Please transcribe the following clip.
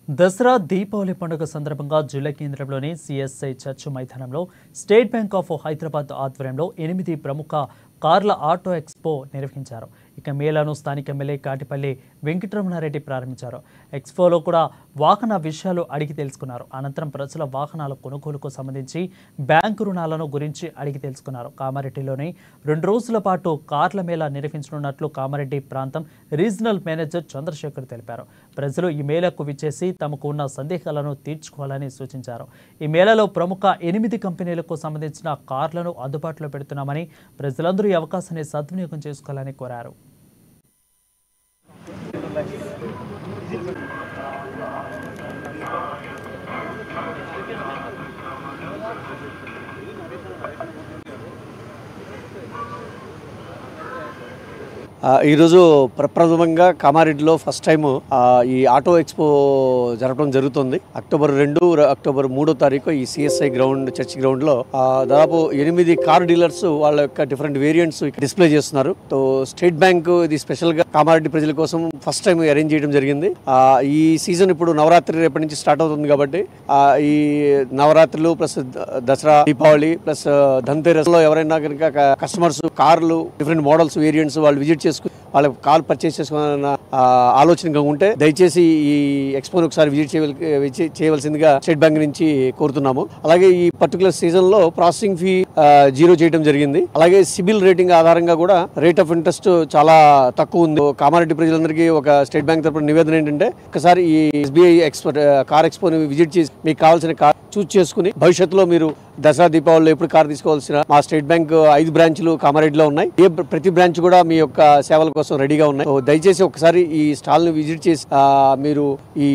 దసరా దీపావళి పండుగ సందర్భంగా జిల్లా కేంద్రంలోని సిఎస్ఐ చర్చ్ మైదానంలో స్టేట్ బ్యాంక్ ఆఫ్ హైదరాబాద్ ఆధ్వర్యంలో 8 ప్రముఖ కార్ల ఆటో ఎక్స్పో నిర్వహించారు. ఇక మేళాను స్థానిక ఎమ్మెల్యే కాటిపల్లి వెంకటరమణారెడ్డి ప్రారంభించారు. ఎక్స్పోలో కూడా వాహన విషయాలు అడిగి తెలుసుకున్నారు. అనంతరం ప్రజల వాహనాల కొనుగోలుకు సంబంధించి బ్యాంకు రుణాలను గురించి అడిగి తెలుసుకున్నారు. కామారెడ్డిలోని 2 రోజుల పాటు కార్ల మేళా నిర్వహించనున్నట్లు కామారెడ్డి ప్రాంతం రీజనల్ మేనేజర్ చంద్రశేఖర్ తెలిపారు. ప్రజలు ఈ మేళాకు విచ్చేసి తమకు ఉన్న సందేహాలను తీర్చుకోవాలని సూచించారు. ఈ మేళాలో ప్రముఖ 8 కంపెనీలకు సంబంధించిన కార్లను అందుబాటులో పెడుతున్నామని, ప్రజలందరూ ఈ అవకాశాన్ని సద్వినియోగం చేసుకోవాలని కోరారు. ఈరోజు ప్రప్రథమంగా కామారెడ్డిలో ఫస్ట్ టైం ఈ ఆటో ఎక్స్పో జరపడం జరుగుతుంది. అక్టోబర్ 2, అక్టోబర్ 3వ తారీఖు ఈ సిఎస్ఐ గ్రౌండ్ చర్చ్ గ్రౌండ్ లో దాదాపు 8 కార్ డీలర్స్ వాళ్ళ యొక్క డిఫరెంట్ వేరియంట్స్ డిస్ప్లే చేస్తున్నారు. సో స్టేట్ బ్యాంక్ ఇది స్పెషల్ గా కామారెడ్డి ప్రజల కోసం ఫస్ట్ టైం అరేంజ్ చేయడం జరిగింది. ఈ సీజన్ ఇప్పుడు నవరాత్రి రేపటి నుంచి స్టార్ట్ అవుతుంది కాబట్టి ఈ నవరాత్రులు ప్లస్ దసరా, దీపావళి ప్లస్ ధన్తెరస్ లో ఎవరైనా కనుక కస్టమర్స్ కార్లు డిఫరెంట్ మోడల్స్ వేరియంట్స్ వాళ్ళు విజిట్ వాళ్ళ కార్ పర్చేస్ చేసుకోవాలన్న ఆలోచనగా ఉంటే దయచేసి ఈ ఎక్స్పోని ఒకసారి విజిట్ చేయవలసిందిగా స్టేట్ బ్యాంక్ నుంచి కోరుతున్నాము. అలాగే ఈ పర్టికులర్ సీజన్ లో ప్రాసెసింగ్ ఫీ 0 చేయడం జరిగింది. అలాగే సిబిల్ రేటింగ్ ఆధారంగా కూడా రేట్ ఆఫ్ ఇంట్రెస్ట్ చాలా తక్కువ ఉంది. కామారెడ్డి ప్రజలందరికీ ఒక స్టేట్ బ్యాంక్ తరపున నివేదన ఏంటంటే ఒకసారి ఈ ఎస్బీఐ కార్ ఎక్స్పోని విజిట్ చేసి మీకు కావాల్సిన కార్ చూస్ చేసుకుని భవిష్యత్తులో మీరు దసరా దీపావళిలో ఎప్పుడు కార్ తీసుకోవాల్సిన మా స్టేట్ బ్యాంక్ 5 బ్రాంచ్లు కామారెడ్డిలో ఉన్నాయి. ప్రతి బ్రాంచ్ కూడా మీ యొక్క సేవల కోసం రెడీగా ఉన్నాయి. దయచేసి ఒకసారి ఈ స్టాల్ ని విజిట్ చేసి మీరు ఈ